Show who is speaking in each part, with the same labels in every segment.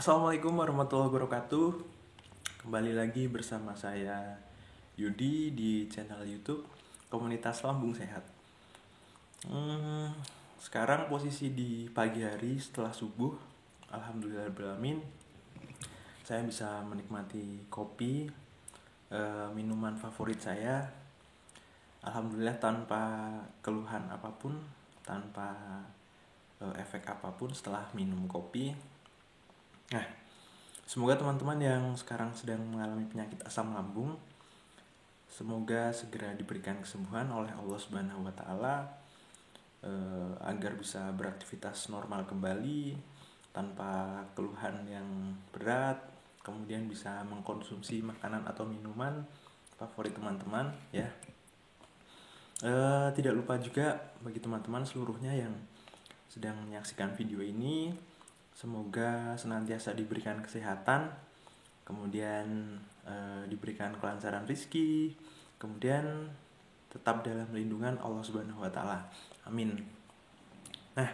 Speaker 1: Assalamualaikum warahmatullahi wabarakatuh. Kembali lagi bersama saya Yudi di channel YouTube Komunitas Lambung Sehat. Sekarang posisi di pagi hari setelah subuh. Alhamdulillahirobbilalamin, saya bisa menikmati kopi, minuman favorit saya. Alhamdulillah tanpa keluhan apapun, tanpa efek apapun setelah minum kopi. Nah, semoga teman-teman yang sekarang sedang mengalami penyakit asam lambung, semoga segera diberikan kesembuhan oleh Allah Subhanahu wa Ta'ala, agar bisa beraktivitas normal kembali tanpa keluhan yang berat, kemudian bisa mengkonsumsi makanan atau minuman favorit teman-teman ya. Tidak lupa juga bagi teman-teman seluruhnya yang sedang menyaksikan video ini, semoga senantiasa diberikan kesehatan, kemudian diberikan kelancaran rezeki, kemudian tetap dalam lindungan Allah Subhanahu wa Ta'ala. Amin. Nah,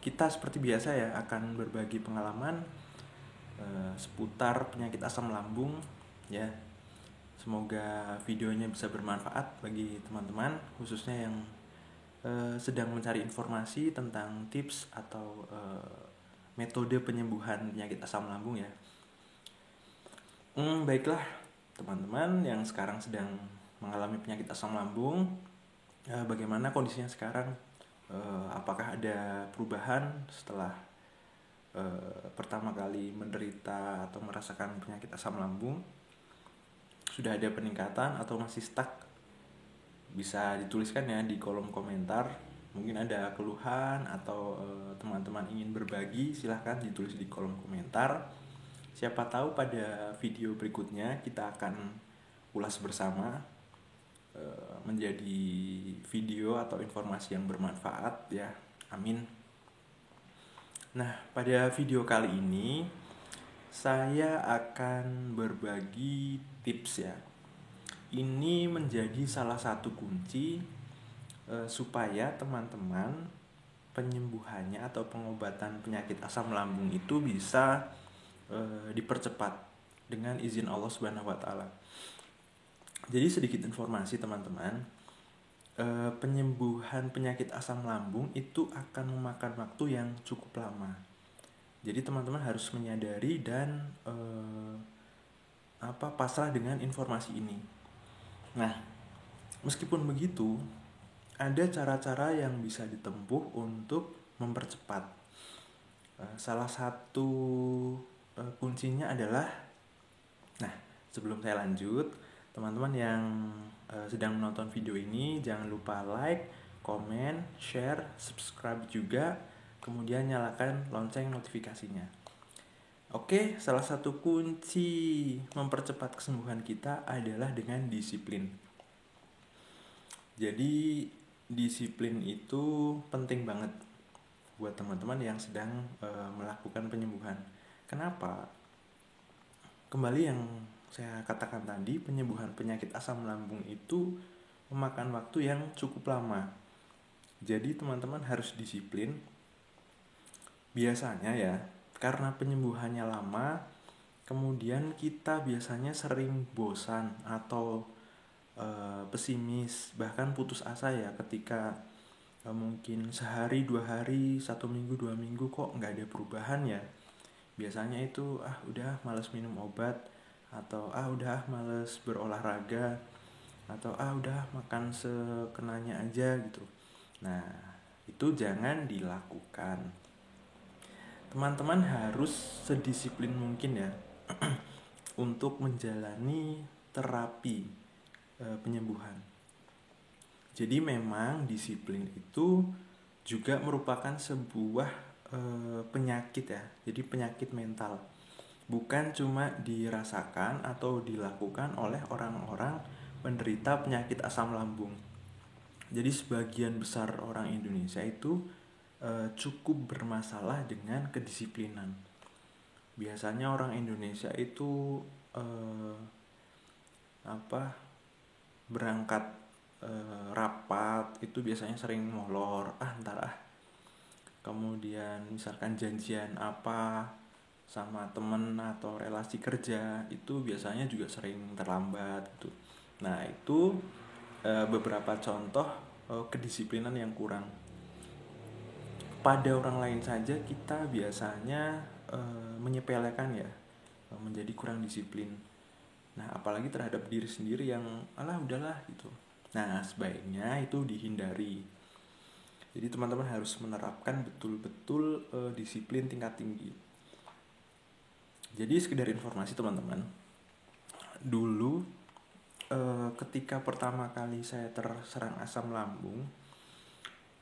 Speaker 1: kita seperti biasa ya akan berbagi pengalaman seputar penyakit asam lambung ya. Semoga videonya bisa bermanfaat bagi teman-teman, khususnya yang sedang mencari informasi tentang tips atau metode penyembuhan penyakit asam lambung ya. Baiklah teman-teman yang sekarang sedang mengalami penyakit asam lambung, bagaimana kondisinya sekarang? Apakah ada perubahan setelah pertama kali menderita atau merasakan penyakit asam lambung? Sudah ada peningkatan atau masih stuck? Bisa dituliskan ya di kolom komentar. Mungkin ada keluhan atau teman-teman ingin berbagi, silahkan ditulis di kolom komentar. Siapa tahu pada video berikutnya kita akan ulas bersama, menjadi video atau informasi yang bermanfaat ya. Amin. Nah, pada video kali ini saya akan berbagi tips ya. Ini menjadi salah satu kunci supaya teman-teman penyembuhannya atau pengobatan penyakit asam lambung itu bisa dipercepat dengan izin Allah Subhanahu wa Ta'ala. Jadi sedikit informasi teman-teman, penyembuhan penyakit asam lambung itu akan memakan waktu yang cukup lama. Jadi teman-teman harus menyadari dan pasrah dengan informasi ini. Nah, meskipun begitu, ada cara-cara yang bisa ditempuh untuk mempercepat. Salah satu kuncinya adalah, nah sebelum saya lanjut, teman-teman yang sedang menonton video ini jangan lupa like, komen, share, subscribe juga, kemudian nyalakan lonceng notifikasinya. Oke, salah satu kunci mempercepat kesembuhan kita adalah dengan disiplin. Jadi disiplin itu penting banget buat teman-teman yang sedang melakukan penyembuhan. Kenapa? Kembali yang saya katakan tadi, penyembuhan penyakit asam lambung itu memakan waktu yang cukup lama. Jadi teman-teman harus disiplin. Biasanya ya, karena penyembuhannya lama, kemudian kita biasanya sering bosan atau pesimis, bahkan putus asa ya ketika mungkin sehari, 2 hari, 1 minggu, 2 minggu kok nggak ada perubahan ya. Biasanya itu udah malas minum obat, atau udah malas berolahraga, atau udah makan sekenanya aja gitu. Nah, itu jangan dilakukan. Teman-teman harus sedisiplin mungkin ya untuk menjalani terapi penyembuhan. Jadi memang disiplin itu juga merupakan sebuah penyakit ya. Jadi penyakit mental. Bukan cuma dirasakan atau dilakukan oleh orang-orang penderita penyakit asam lambung. Jadi sebagian besar orang Indonesia itu cukup bermasalah dengan kedisiplinan. Biasanya orang Indonesia itu berangkat rapat itu biasanya sering molor, kemudian misalkan janjian apa sama temen atau relasi kerja itu biasanya juga sering terlambat gitu. Nah itu beberapa contoh kedisiplinan yang kurang. Pada orang lain saja kita biasanya menyepelekan ya, menjadi kurang disiplin. Nah apalagi terhadap diri sendiri yang alah udahlah gitu. Nah sebaiknya itu dihindari. Jadi teman-teman harus menerapkan betul-betul disiplin tingkat tinggi. Jadi sekedar informasi teman-teman, dulu ketika pertama kali saya terserang asam lambung,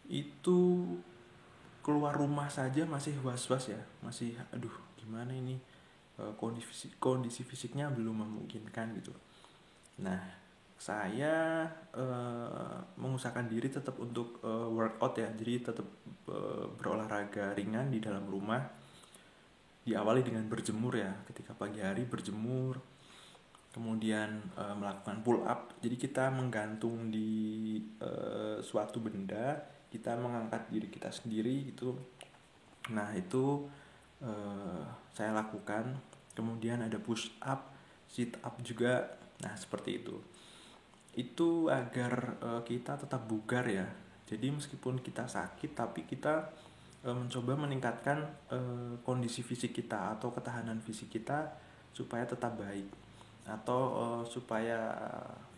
Speaker 1: itu keluar rumah saja masih was-was ya, masih aduh gimana ini, kondisi fisiknya belum memungkinkan gitu. Nah saya mengusahakan diri tetap untuk workout ya, jadi tetap berolahraga ringan di dalam rumah. Diawali dengan berjemur ya, ketika pagi hari berjemur, kemudian melakukan pull up. Jadi kita menggantung di suatu benda, kita mengangkat diri kita sendiri gitu. Nah itu saya lakukan. Kemudian ada push up, sit up juga. Nah seperti itu. Itu agar kita tetap bugar ya. Jadi meskipun kita sakit, tapi kita mencoba meningkatkan kondisi fisik kita atau ketahanan fisik kita supaya tetap baik, atau supaya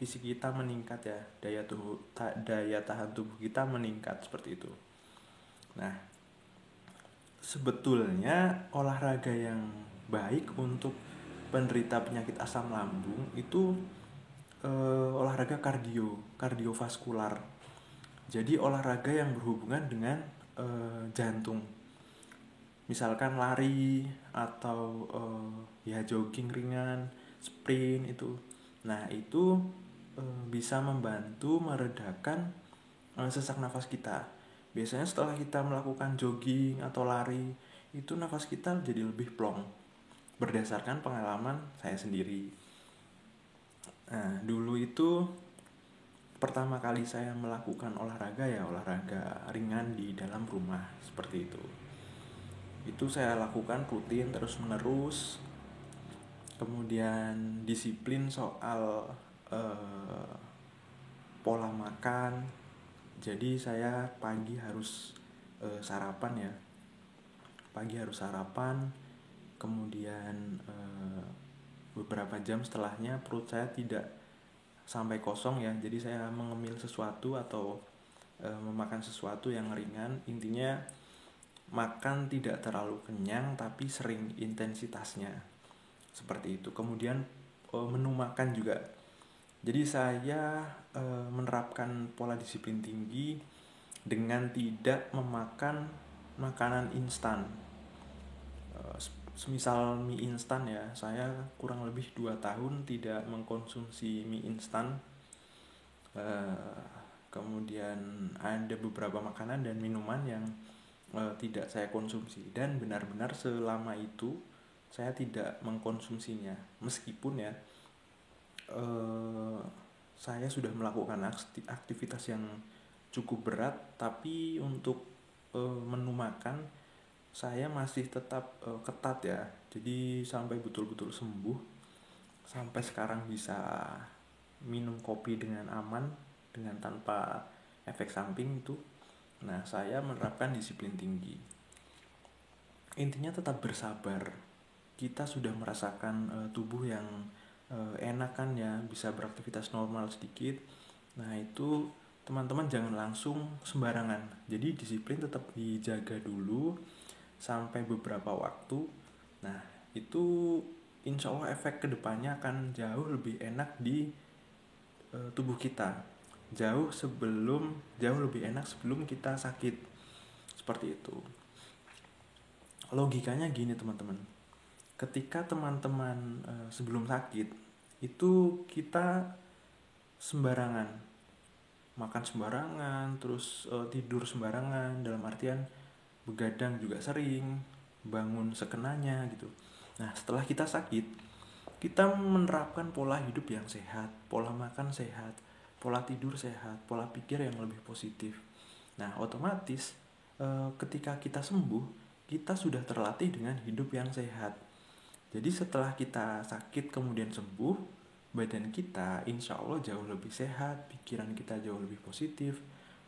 Speaker 1: fisik kita meningkat ya, daya tahan tubuh kita meningkat seperti itu. Nah sebetulnya olahraga yang baik untuk penderita penyakit asam lambung itu olahraga kardiovaskular. Jadi olahraga yang berhubungan dengan jantung. Misalkan lari atau ya jogging ringan, sprint itu. Nah, itu bisa membantu meredakan sesak nafas kita. Biasanya setelah kita melakukan jogging atau lari, itu nafas kita jadi lebih plong. Berdasarkan pengalaman saya sendiri. Nah, dulu itu pertama kali saya melakukan olahraga ya olahraga ringan di dalam rumah seperti itu. Itu saya lakukan rutin terus menerus. Kemudian disiplin soal pola makan. Jadi saya pagi harus sarapan ya. Pagi harus sarapan. Kemudian beberapa jam setelahnya perut saya tidak sampai kosong ya. Jadi saya mengemil sesuatu atau memakan sesuatu yang ringan. Intinya makan tidak terlalu kenyang tapi sering intensitasnya seperti itu. Kemudian menu makan juga. Jadi saya menerapkan pola disiplin tinggi dengan tidak memakan makanan instan. Semisal mie instan ya, saya kurang lebih 2 tahun tidak mengkonsumsi mie instan. Kemudian ada beberapa makanan dan minuman yang tidak saya konsumsi, dan benar-benar selama itu saya tidak mengkonsumsinya. Meskipun ya saya sudah melakukan aktivitas yang cukup berat, tapi untuk menu makan saya masih tetap ketat ya. Jadi sampai betul-betul sembuh, sampai sekarang bisa minum kopi dengan aman, dengan tanpa efek samping itu. Nah saya menerapkan disiplin tinggi. Intinya tetap bersabar. Kita sudah merasakan tubuh yang enak kan ya, bisa beraktivitas normal sedikit. Nah itu teman-teman jangan langsung sembarangan. Jadi disiplin tetap dijaga dulu sampai beberapa waktu. Nah itu insya Allah efek kedepannya akan jauh lebih enak di tubuh kita. Jauh lebih enak sebelum kita sakit. Seperti itu. Logikanya gini teman-teman. Ketika teman-teman sebelum sakit itu kita sembarangan, makan sembarangan, terus tidur sembarangan, dalam artian begadang juga sering, bangun sekenanya gitu. Nah setelah kita sakit, kita menerapkan pola hidup yang sehat, pola makan sehat, pola tidur sehat, pola pikir yang lebih positif. Nah otomatis ketika kita sembuh, kita sudah terlatih dengan hidup yang sehat. Jadi setelah kita sakit kemudian sembuh, badan kita insya Allah jauh lebih sehat, pikiran kita jauh lebih positif,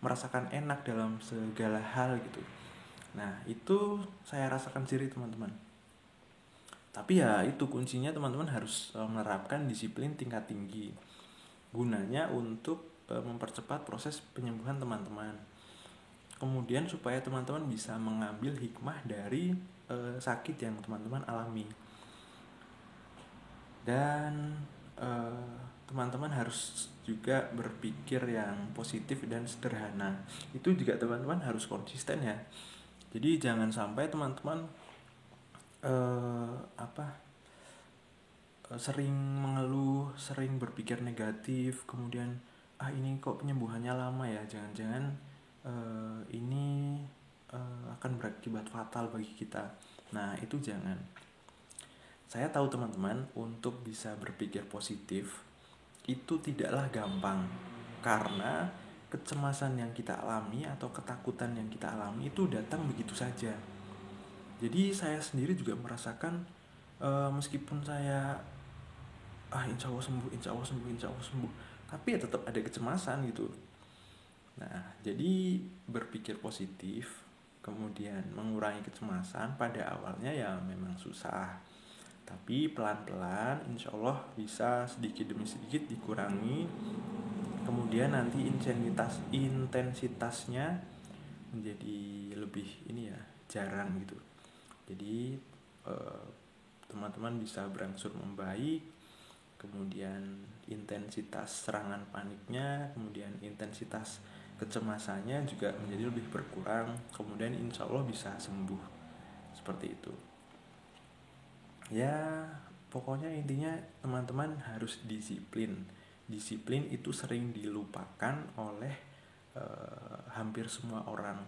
Speaker 1: merasakan enak dalam segala hal gitu. Nah itu saya rasakan sendiri teman-teman. Tapi ya itu kuncinya teman-teman harus menerapkan disiplin tingkat tinggi. Gunanya untuk mempercepat proses penyembuhan teman-teman. Kemudian supaya teman-teman bisa mengambil hikmah dari sakit yang teman-teman alami. Dan teman-teman harus juga berpikir yang positif dan sederhana. Itu juga teman-teman harus konsisten ya. Jadi jangan sampai teman-teman sering mengeluh, sering berpikir negatif, kemudian ini kok penyembuhannya lama ya, jangan-jangan ini akan berakibat fatal bagi kita. Nah itu jangan. Saya tahu teman-teman, untuk bisa berpikir positif itu tidaklah gampang, karena kecemasan yang kita alami atau ketakutan yang kita alami itu datang begitu saja. Jadi saya sendiri juga merasakan meskipun saya insya Allah sembuh, insya Allah sembuh, insya Allah sembuh, tapi ya tetap ada kecemasan gitu. Nah jadi berpikir positif kemudian mengurangi kecemasan pada awalnya ya memang susah, tapi pelan-pelan insya Allah bisa sedikit demi sedikit dikurangi. Kemudian nanti intensitasnya menjadi lebih ini ya, jarang gitu. Jadi teman-teman bisa berangsur membaik, kemudian intensitas serangan paniknya, kemudian intensitas kecemasannya juga menjadi lebih berkurang, kemudian insya Allah bisa sembuh. Seperti itu ya. Pokoknya intinya teman-teman harus disiplin. Disiplin itu sering dilupakan oleh hampir semua orang.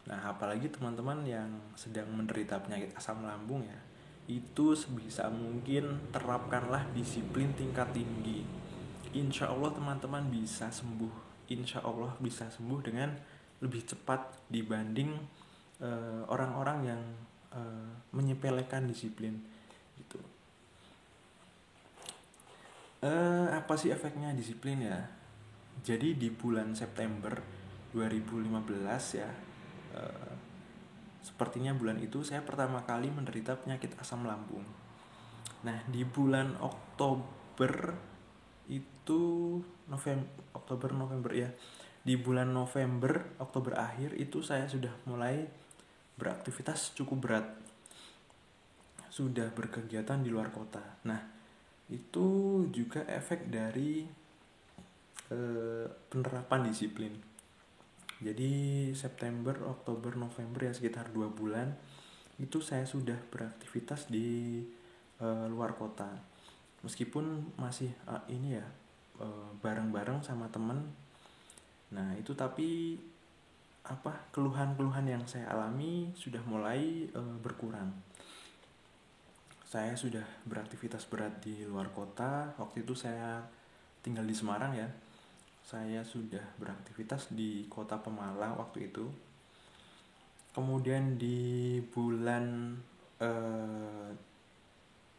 Speaker 1: Nah apalagi teman-teman yang sedang menderita penyakit asam lambung ya, itu sebisa mungkin terapkanlah disiplin tingkat tinggi. Insya Allah teman-teman bisa sembuh. Insya Allah bisa sembuh dengan lebih cepat dibanding orang-orang yang menyepelekan disiplin gitu. Apa sih efeknya disiplin ya? Jadi di bulan September 2015 ya, sepertinya bulan itu saya pertama kali menderita penyakit asam lambung. Nah di bulan Oktober itu, Oktober November ya, di bulan November Oktober akhir itu saya sudah mulai beraktivitas cukup berat, sudah berkegiatan di luar kota. Nah itu juga efek dari penerapan disiplin. Jadi September, Oktober, November ya sekitar 2 bulan itu saya sudah beraktivitas di luar kota. Meskipun masih ini ya bareng-bareng sama temen. Nah itu tapi keluhan-keluhan yang saya alami sudah mulai berkurang. Saya sudah beraktivitas berat di luar kota. Waktu itu saya tinggal di Semarang ya. Saya sudah beraktivitas di kota Pemalang waktu itu. Kemudian di bulan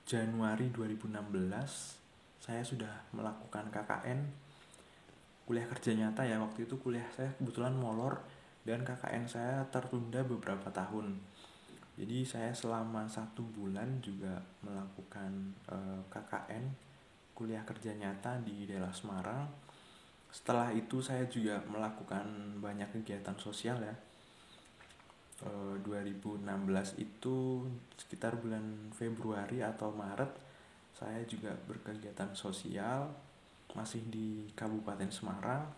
Speaker 1: Januari 2016 saya sudah melakukan KKN, kuliah kerja nyata ya. Waktu itu kuliah saya kebetulan molor dan KKN saya tertunda beberapa tahun. Jadi saya selama 1 bulan juga melakukan KKN, kuliah kerja nyata di daerah Semarang. Setelah itu saya juga melakukan banyak kegiatan sosial ya. 2016 itu sekitar bulan Februari atau Maret saya juga berkegiatan sosial masih di Kabupaten Semarang.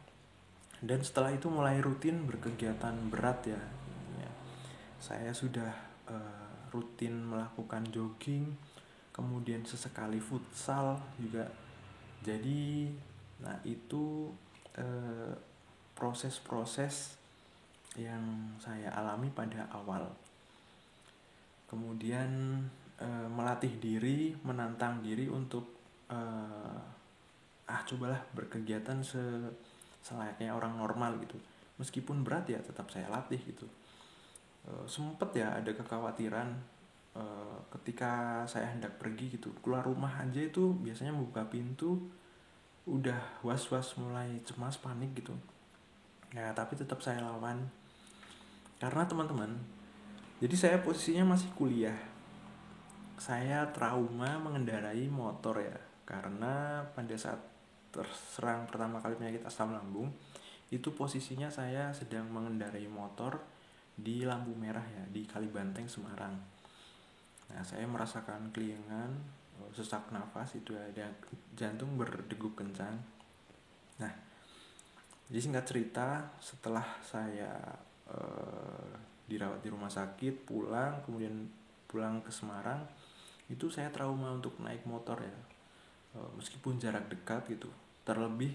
Speaker 1: Dan setelah itu mulai rutin berkegiatan berat ya. Saya sudah rutin melakukan jogging, kemudian sesekali futsal juga. Jadi nah itu proses-proses yang saya alami pada awal. Kemudian melatih diri, menantang diri untuk cobalah berkegiatan selayaknya orang normal gitu. Meskipun berat ya tetap saya latih gitu. sempet ya ada kekhawatiran ketika saya hendak pergi gitu, keluar rumah aja itu biasanya buka pintu udah was-was, mulai cemas, panik gitu. Ya tapi tetap saya lawan karena teman-teman, jadi saya posisinya masih kuliah. Saya trauma mengendarai motor ya, karena pada saat terserang pertama kali penyakit asam lambung itu posisinya saya sedang mengendarai motor di lampu merah ya, di Kalibanteng, Semarang. Nah, saya merasakan keliengan, sesak nafas, itu ada jantung berdegup kencang. Nah, jadi singkat cerita, setelah saya dirawat di rumah sakit, kemudian pulang ke Semarang, itu saya trauma untuk naik motor ya, meskipun jarak dekat gitu. Terlebih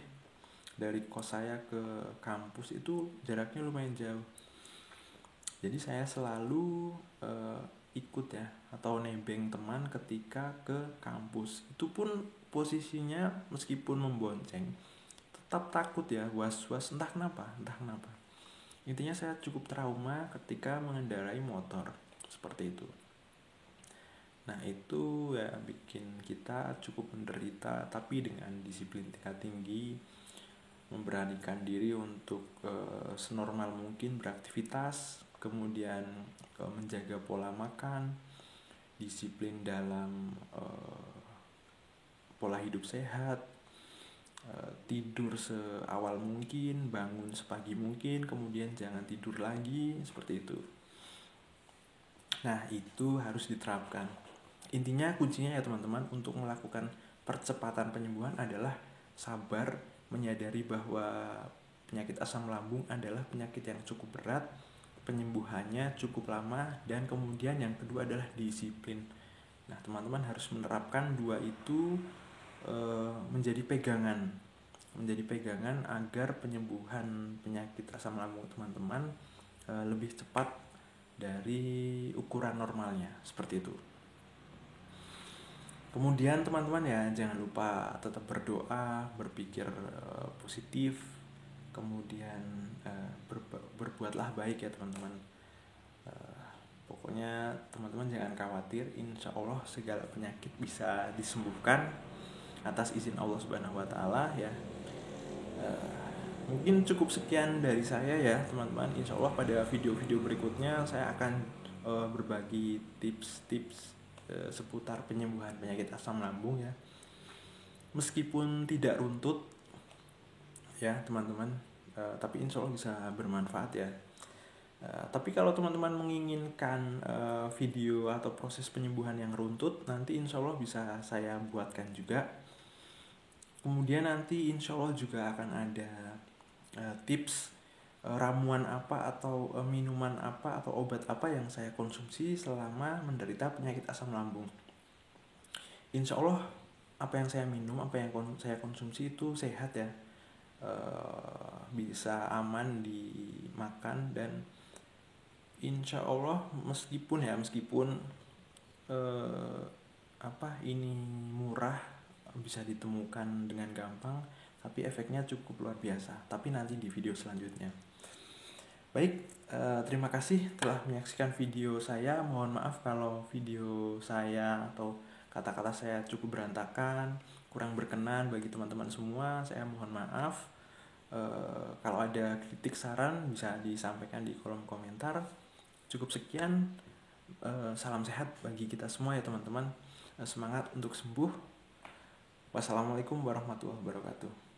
Speaker 1: dari kos saya ke kampus itu jaraknya lumayan jauh. Jadi saya selalu ikut ya, atau nebeng teman ketika ke kampus. Itu pun posisinya meskipun membonceng, tetap takut ya, was-was, entah kenapa. Intinya saya cukup trauma ketika mengendarai motor seperti itu. Nah itu ya bikin kita cukup menderita, tapi dengan disiplin tingkat tinggi, memberanikan diri untuk senormal mungkin beraktivitas, kemudian menjaga pola makan, disiplin dalam pola hidup sehat, tidur seawal mungkin, bangun sepagi mungkin, kemudian jangan tidur lagi, seperti itu. Nah itu harus diterapkan. Intinya kuncinya ya teman-teman, untuk melakukan percepatan penyembuhan adalah sabar, menyadari bahwa penyakit asam lambung adalah penyakit yang cukup berat, penyembuhannya cukup lama, dan kemudian yang kedua adalah disiplin. Nah teman-teman harus menerapkan dua itu menjadi pegangan agar penyembuhan penyakit asam lambung teman-teman lebih cepat dari ukuran normalnya, seperti itu. Kemudian teman-teman ya, jangan lupa tetap berdoa, berpikir positif, kemudian berbuatlah baik ya teman-teman. Pokoknya teman-teman jangan khawatir, insya Allah segala penyakit bisa disembuhkan atas izin Allah Subhanahu Wa Taala ya. Mungkin cukup sekian dari saya ya teman-teman. Insya Allah pada video-video berikutnya saya akan berbagi tips-tips seputar penyembuhan penyakit asam lambung ya, meskipun tidak runtut ya teman-teman, tapi insya Allah bisa bermanfaat ya. Tapi kalau teman-teman menginginkan video atau proses penyembuhan yang runtut, nanti insya Allah bisa saya buatkan juga. Kemudian nanti insya Allah juga akan ada tips ramuan apa atau minuman apa atau obat apa yang saya konsumsi selama menderita penyakit asam lambung. Insya Allah apa yang saya minum, apa yang saya konsumsi itu sehat ya, bisa aman dimakan, dan insya Allah meskipun ini murah, bisa ditemukan dengan gampang, tapi efeknya cukup luar biasa. Tapi nanti di video selanjutnya. Baik, terima kasih telah menyaksikan video saya. Mohon maaf kalau video saya atau kata-kata saya cukup berantakan, kurang berkenan bagi teman-teman semua. Saya mohon maaf. Kalau ada kritik saran bisa disampaikan di kolom komentar. Cukup sekian. Salam sehat bagi kita semua ya teman-teman. Semangat untuk sembuh. Wassalamualaikum warahmatullahi wabarakatuh.